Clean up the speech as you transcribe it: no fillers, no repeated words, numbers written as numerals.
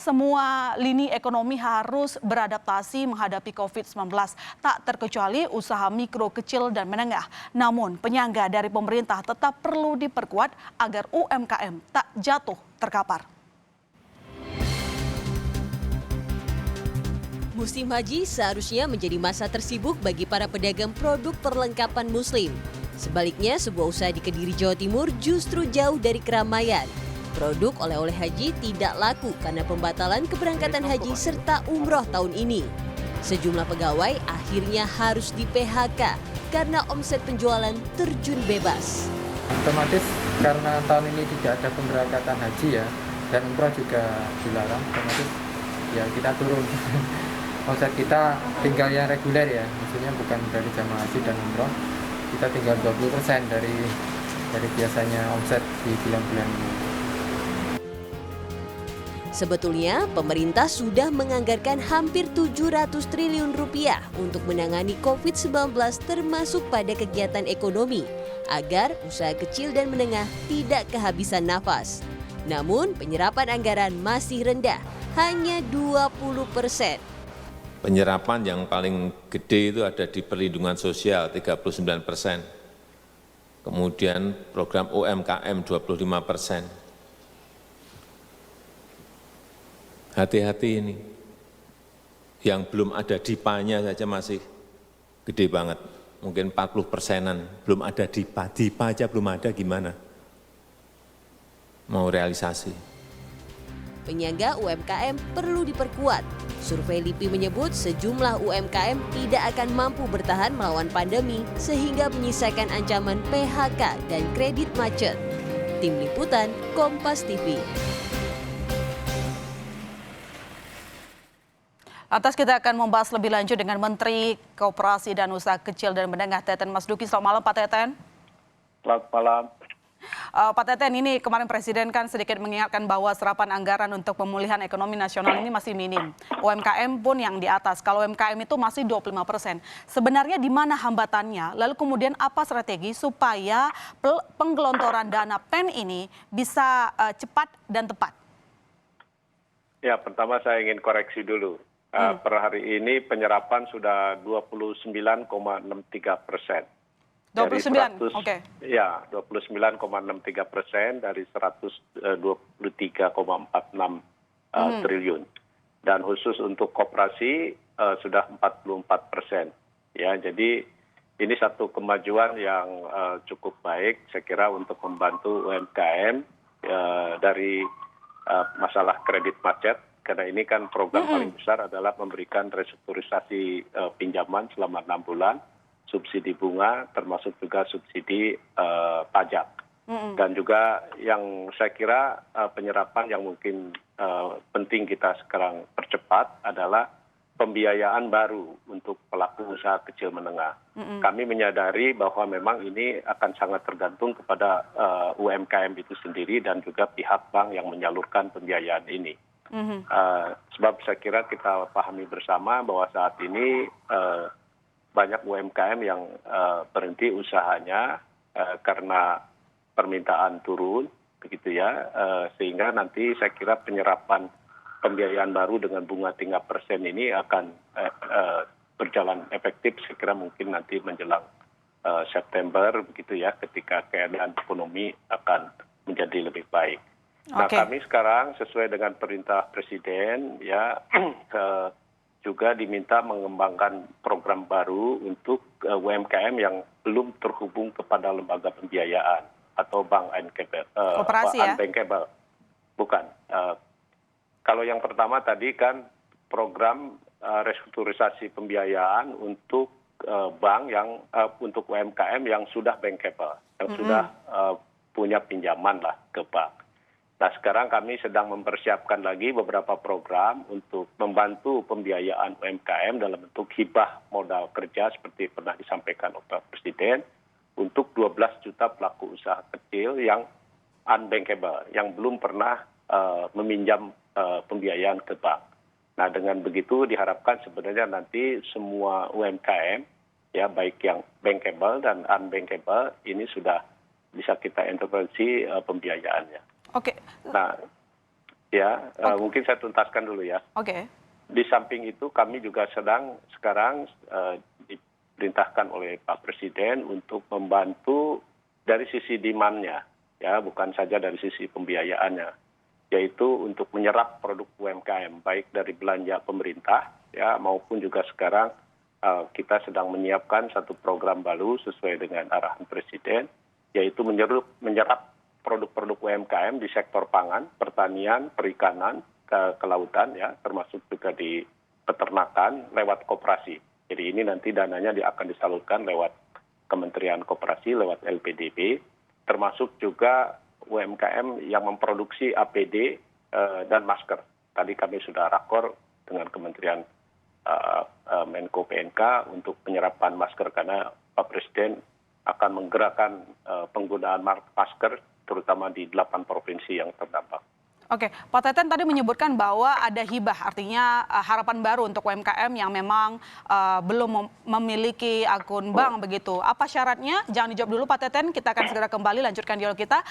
Semua lini ekonomi harus beradaptasi menghadapi COVID-19, tak terkecuali usaha mikro, kecil, dan menengah. Namun, penyangga dari pemerintah tetap perlu diperkuat agar UMKM tak jatuh terkapar. Musim haji seharusnya menjadi masa tersibuk bagi para pedagang produk perlengkapan muslim. Sebaliknya, sebuah usaha di Kediri, Jawa Timur justru jauh dari keramaian. Produk oleh-oleh haji tidak laku karena pembatalan keberangkatan haji serta umroh tahun ini. Sejumlah pegawai akhirnya harus di-PHK karena omset penjualan terjun bebas. Otomatis karena tahun ini tidak ada pemberangkatan haji ya, dan umroh juga dilarang, otomatis ya kita turun. Omset kita tinggal yang reguler ya, maksudnya bukan dari jamaah haji dan umroh. Kita tinggal 20% dari biasanya omset di bulan-bulan ini. Sebetulnya, pemerintah sudah menganggarkan hampir 700 triliun rupiah untuk menangani COVID-19 termasuk pada kegiatan ekonomi, agar usaha kecil dan menengah tidak kehabisan nafas. Namun, penyerapan anggaran masih rendah, hanya 20%. Penyerapan yang paling gede itu ada di perlindungan sosial 39%, kemudian program UMKM 25%. Hati-hati ini, yang belum ada DIPA-nya saja masih gede banget, mungkin 40%-an, belum ada DIPA, DIPA aja belum ada gimana mau realisasi. Penyangga UMKM perlu diperkuat. Survei LIPI menyebut sejumlah UMKM tidak akan mampu bertahan melawan pandemi sehingga menyisakan ancaman PHK dan kredit macet. Tim Liputan, Kompas TV. Atas kita akan membahas lebih lanjut dengan Menteri Koperasi dan Usaha Kecil dan Menengah Teten Masduki. Selamat malam Pak Teten. Selamat malam. Pak Teten, ini kemarin Presiden kan sedikit mengingatkan bahwa serapan anggaran untuk pemulihan ekonomi nasional ini masih minim. UMKM pun yang di atas. Kalau UMKM itu masih 25%. Sebenarnya di mana hambatannya? Lalu kemudian apa strategi supaya penggelontoran dana PEN ini bisa cepat dan tepat? Ya, pertama saya ingin koreksi dulu. Per hari ini penyerapan sudah 29,63%. 29, oke. Ya, 29,63% dari 123,46 triliun. Dan khusus untuk koperasi sudah 44%. Ya, jadi ini satu kemajuan yang cukup baik, saya kira untuk membantu UMKM dari masalah kredit macet. Karena ini kan program paling besar adalah memberikan restrukturisasi pinjaman selama 6 bulan, subsidi bunga, termasuk juga subsidi pajak. Dan juga yang saya kira penyerapan yang mungkin penting kita sekarang percepat adalah pembiayaan baru untuk pelaku usaha kecil menengah. Kami menyadari bahwa memang ini akan sangat tergantung kepada UMKM itu sendiri dan juga pihak bank yang menyalurkan pembiayaan ini. Sebab saya kira kita pahami bersama bahwa saat ini banyak UMKM yang berhenti usahanya karena permintaan turun, begitu ya, sehingga nanti saya kira penyerapan pembiayaan baru dengan bunga 3% ini akan berjalan efektif, saya kira mungkin nanti menjelang September, begitu ya, ketika keadaan ekonomi akan menjadi lebih baik. Nah, kami sekarang sesuai dengan perintah Presiden ya juga diminta mengembangkan program baru untuk UMKM yang belum terhubung kepada lembaga pembiayaan atau bank unbankable. Bukan. Kalau yang pertama tadi kan program restrukturisasi pembiayaan untuk bank yang untuk UMKM yang sudah bankable, yang sudah punya pinjaman lah ke bank. Nah, sekarang kami sedang mempersiapkan lagi beberapa program untuk membantu pembiayaan UMKM dalam bentuk hibah modal kerja seperti pernah disampaikan oleh Pak Presiden untuk 12 juta pelaku usaha kecil yang unbankable, yang belum pernah meminjam pembiayaan ke bank. Nah, dengan begitu diharapkan sebenarnya nanti semua UMKM, ya baik yang bankable dan unbankable, ini sudah bisa kita intervensi pembiayaannya. Oke. Nah, Ya, mungkin saya tuntaskan dulu ya. Oke. Di samping itu kami juga sedang sekarang diperintahkan oleh Pak Presiden untuk membantu dari sisi demand-nya, ya bukan saja dari sisi pembiayaannya, yaitu untuk menyerap produk UMKM baik dari belanja pemerintah ya maupun juga sekarang kita sedang menyiapkan satu program baru sesuai dengan arahan Presiden, yaitu menyerap produk-produk UMKM di sektor pangan, pertanian, perikanan, kelautan ya, termasuk juga di peternakan lewat koperasi. Jadi ini nanti dananya akan disalurkan lewat Kementerian Koperasi, lewat LPDB, termasuk juga UMKM yang memproduksi APD dan masker. Tadi kami sudah rakor dengan Kementerian Menko PNK untuk penyerapan masker karena Pak Presiden akan menggerakkan penggunaan masker terutama di 8 provinsi yang terdampak. Oke, Pak Teten tadi menyebutkan bahwa ada hibah, artinya harapan baru untuk UMKM yang memang belum memiliki akun bank begitu. Apa syaratnya? Jangan dijawab dulu Pak Teten, kita akan segera kembali lanjutkan dialog kita.